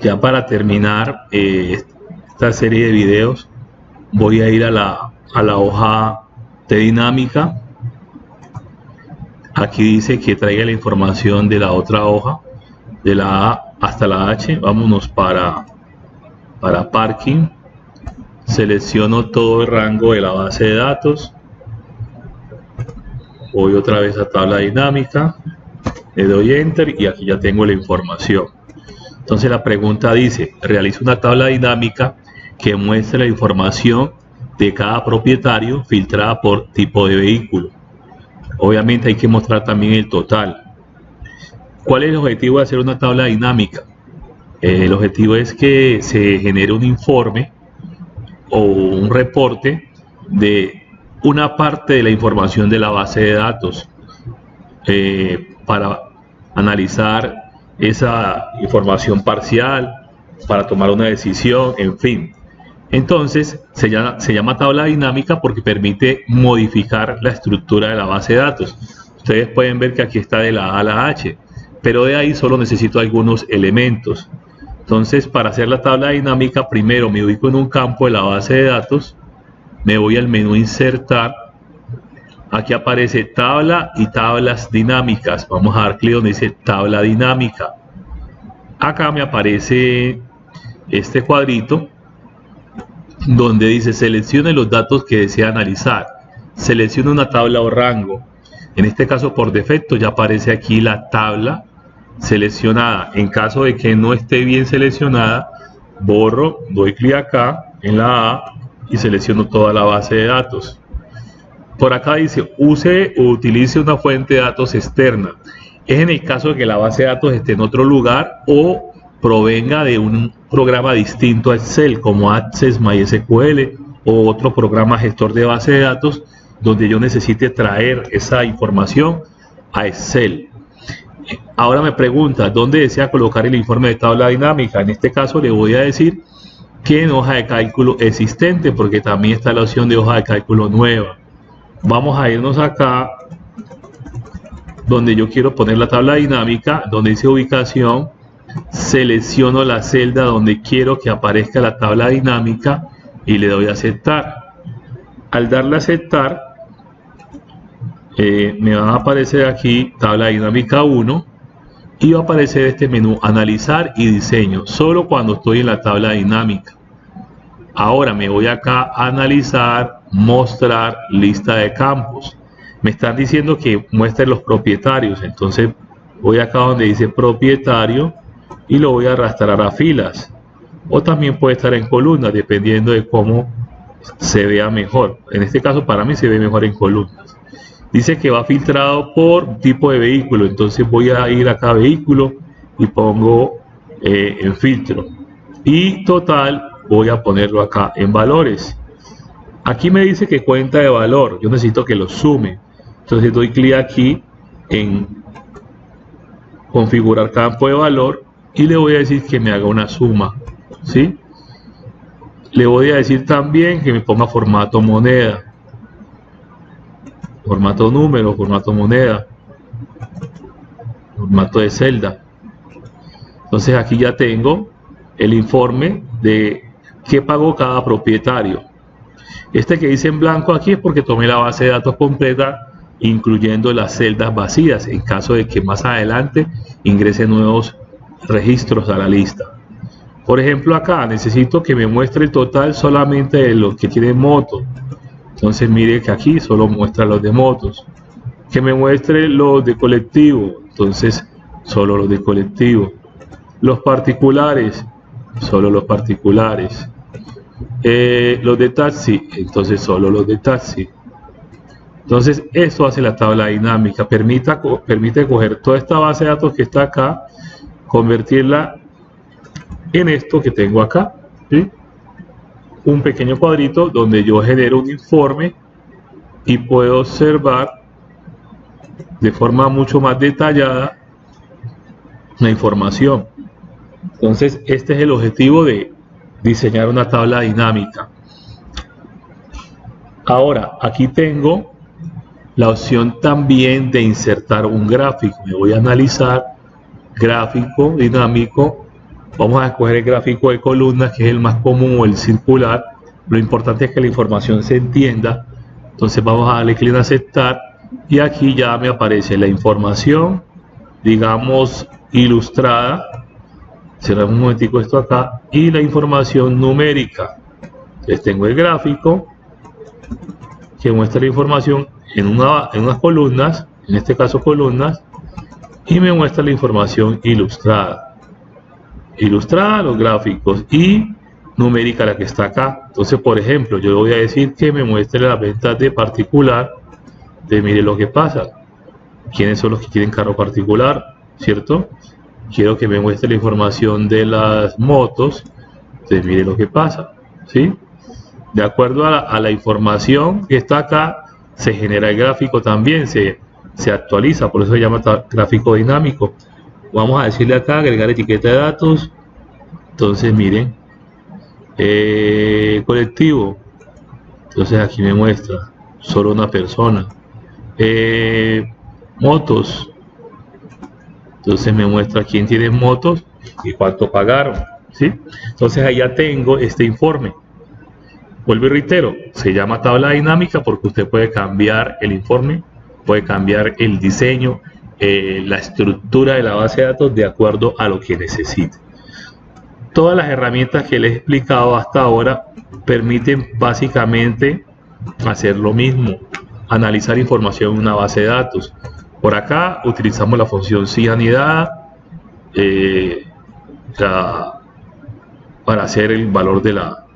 Ya para terminar esta serie de videos, voy a ir a la hoja de dinámica. Aquí dice que traiga la información de la otra hoja, de la A hasta la H. Vámonos para parking. Selecciono todo el rango de la base de datos. Voy otra vez a tabla dinámica. Le doy enter y aquí ya tengo la información. Entonces la pregunta dice, realiza una tabla dinámica que muestre la información de cada propietario filtrada por tipo de vehículo. Obviamente hay que mostrar también el total. ¿Cuál es el objetivo de hacer una tabla dinámica? El objetivo es que se genere un informe o un reporte de una parte de la información de la base de datos para analizar esa información parcial, para tomar una decisión, en fin. Entonces se llama tabla dinámica porque permite modificar la estructura de la base de datos. Ustedes pueden ver que aquí está de la A a la H, pero de ahí solo necesito algunos elementos. Entonces, para hacer la tabla dinámica, primero me ubico en un campo de la base de datos, me voy al menú insertar. Aquí aparece tabla y tablas dinámicas. Vamos a dar clic donde dice tabla dinámica. Acá me aparece este cuadrito donde dice seleccione los datos que desea analizar. Seleccione una tabla o rango. En este caso, por defecto, ya aparece aquí la tabla seleccionada. En caso de que no esté bien seleccionada, borro, doy clic acá en la A y selecciono toda la base de datos. Por acá dice use o utilice una fuente de datos externa. Es en el caso de que la base de datos esté en otro lugar o provenga de un programa distinto a Excel, como Access MySQL o otro programa gestor de base de datos donde yo necesite traer esa información a Excel. Ahora me pregunta, ¿dónde desea colocar el informe de tabla dinámica? En este caso le voy a decir que en hoja de cálculo existente, porque también está la opción de hoja de cálculo nueva. Vamos a irnos acá, donde yo quiero poner la tabla dinámica, donde dice ubicación, selecciono la celda donde quiero que aparezca la tabla dinámica y le doy a aceptar. Al darle a aceptar, me va a aparecer aquí tabla dinámica 1 y va a aparecer este menú analizar y diseño solo cuando estoy en la tabla dinámica. Ahora me voy acá a analizar, mostrar lista de campos. Me están diciendo que muestre los propietarios, entonces voy acá donde dice propietario y lo voy a arrastrar a filas, o también puede estar en columnas dependiendo de cómo se vea mejor. En este caso para mí se ve mejor en columnas. Dice que va filtrado por tipo de vehículo, entonces voy a ir acá a vehículo y pongo en filtro, y total voy a ponerlo acá en valores. Aquí me dice que cuenta de valor, yo necesito que lo sume, entonces doy clic aquí en configurar campo de valor y le voy a decir que me haga una suma, ¿sí? Le voy a decir también que me ponga formato moneda, formato número, formato moneda, formato de celda. Entonces aquí ya tengo el informe de qué pagó cada propietario. Este que dice en blanco aquí es porque tomé la base de datos completa, incluyendo las celdas vacías, en caso de que más adelante ingrese nuevos registros a la lista. Por ejemplo, acá necesito que me muestre el total solamente de los que tienen moto. Entonces mire que aquí solo muestra los de motos. Que me muestre los de colectivo, entonces solo los de colectivo. Los particulares, solo los particulares. Los de taxi, entonces solo los de taxi. Entonces esto hace la tabla dinámica, permite coger toda esta base de datos que está acá, convertirla en esto que tengo acá, ¿sí? Un pequeño cuadrito donde yo genero un informe y puedo observar de forma mucho más detallada la información. Entonces este es el objetivo de diseñar una tabla dinámica. Ahora aquí tengo la opción también de insertar un gráfico. Me voy a analizar gráfico dinámico Vamos a escoger el gráfico de columnas, que es el más común, o el circular. Lo importante es que la información se entienda. Entonces vamos a darle clic en aceptar y aquí ya me aparece la información, digamos, ilustrada. Cerramos un momentico esto acá, y la información numérica. Entonces tengo el gráfico que muestra la información en unas columnas, en este caso columnas, y me muestra la información ilustrada. Ilustrada los gráficos y numérica la que está acá. Entonces, por ejemplo, yo voy a decir que me muestre las ventas de particular. De mire lo que pasa. ¿Quiénes son los que quieren carro particular? ¿Cierto? Quiero que me muestre la información de las motos. Entonces, mire lo que pasa. ¿Sí? De acuerdo a la información que está acá, se genera el gráfico también, se actualiza, por eso se llama gráfico dinámico. Vamos a decirle acá, agregar etiqueta de datos. Entonces, miren. Colectivo, entonces aquí me muestra solo una persona. Motos, entonces me muestra quién tiene motos y cuánto pagaron, ¿sí? Entonces ahí ya tengo este informe. Vuelvo y reitero, se llama tabla dinámica porque usted puede cambiar el informe, puede cambiar el diseño, la estructura de la base de datos de acuerdo a lo que necesite. Todas las herramientas que les he explicado hasta ahora permiten básicamente hacer lo mismo, analizar información en una base de datos. Por acá utilizamos la función cianidad para hacer el valor de la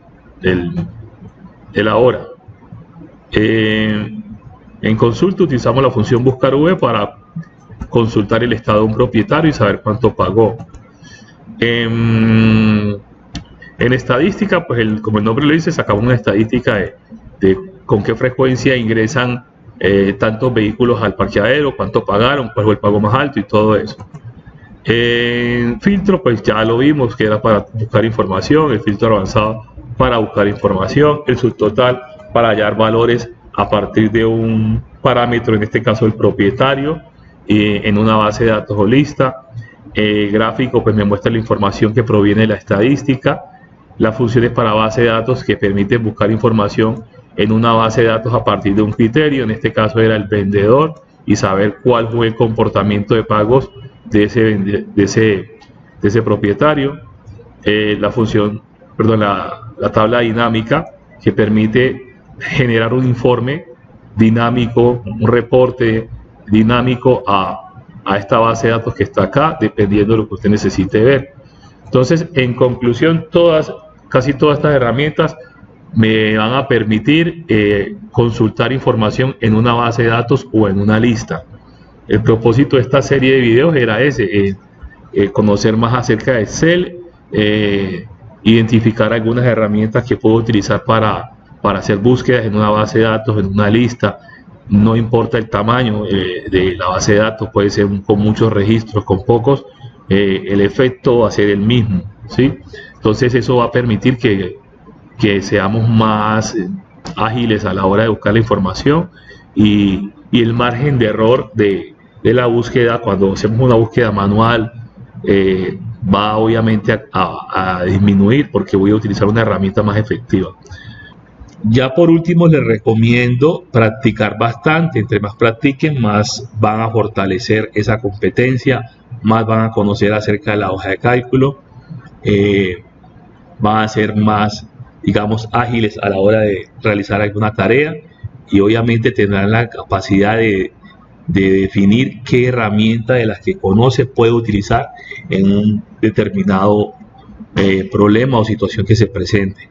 hora. En consulta utilizamos la función buscar V para consultar el estado de un propietario y saber cuánto pagó. En estadística, pues como el nombre lo dice, sacamos una estadística de con qué frecuencia ingresan tantos vehículos al parqueadero, cuánto pagaron, cuál fue el pago más alto y todo eso. En filtro, pues ya lo vimos que era para buscar información, el filtro avanzado para buscar información, el subtotal para hallar valores a partir de un parámetro, en este caso el propietario, en una base de datos o lista. Gráfico, pues me muestra la información que proviene de la estadística. Las funciones para base de datos que permiten buscar información en una base de datos a partir de un criterio, en este caso era el vendedor, y saber cuál fue el comportamiento de pagos de ese propietario. La tabla dinámica que permite generar un informe dinámico, un reporte dinámico a esta base de datos que está acá, dependiendo de lo que usted necesite ver. Entonces, en conclusión, casi todas estas herramientas me van a permitir consultar información en una base de datos o en una lista. El propósito de esta serie de videos era ese, conocer más acerca de Excel, identificar algunas herramientas que puedo utilizar para hacer búsquedas en una base de datos, en una lista. No importa el tamaño de la base de datos, puede ser con muchos registros, con pocos, el efecto va a ser el mismo, ¿sí? Entonces eso va a permitir que seamos más ágiles a la hora de buscar la información y el margen de error de la búsqueda, cuando hacemos una búsqueda manual, va obviamente a disminuir porque voy a utilizar una herramienta más efectiva. Ya por último les recomiendo practicar bastante. Entre más practiquen, más van a fortalecer esa competencia, más van a conocer acerca de la hoja de cálculo, van a ser más, digamos, ágiles a la hora de realizar alguna tarea y obviamente tendrán la capacidad de definir qué herramienta de las que conoce puede utilizar en un determinado problema o situación que se presente.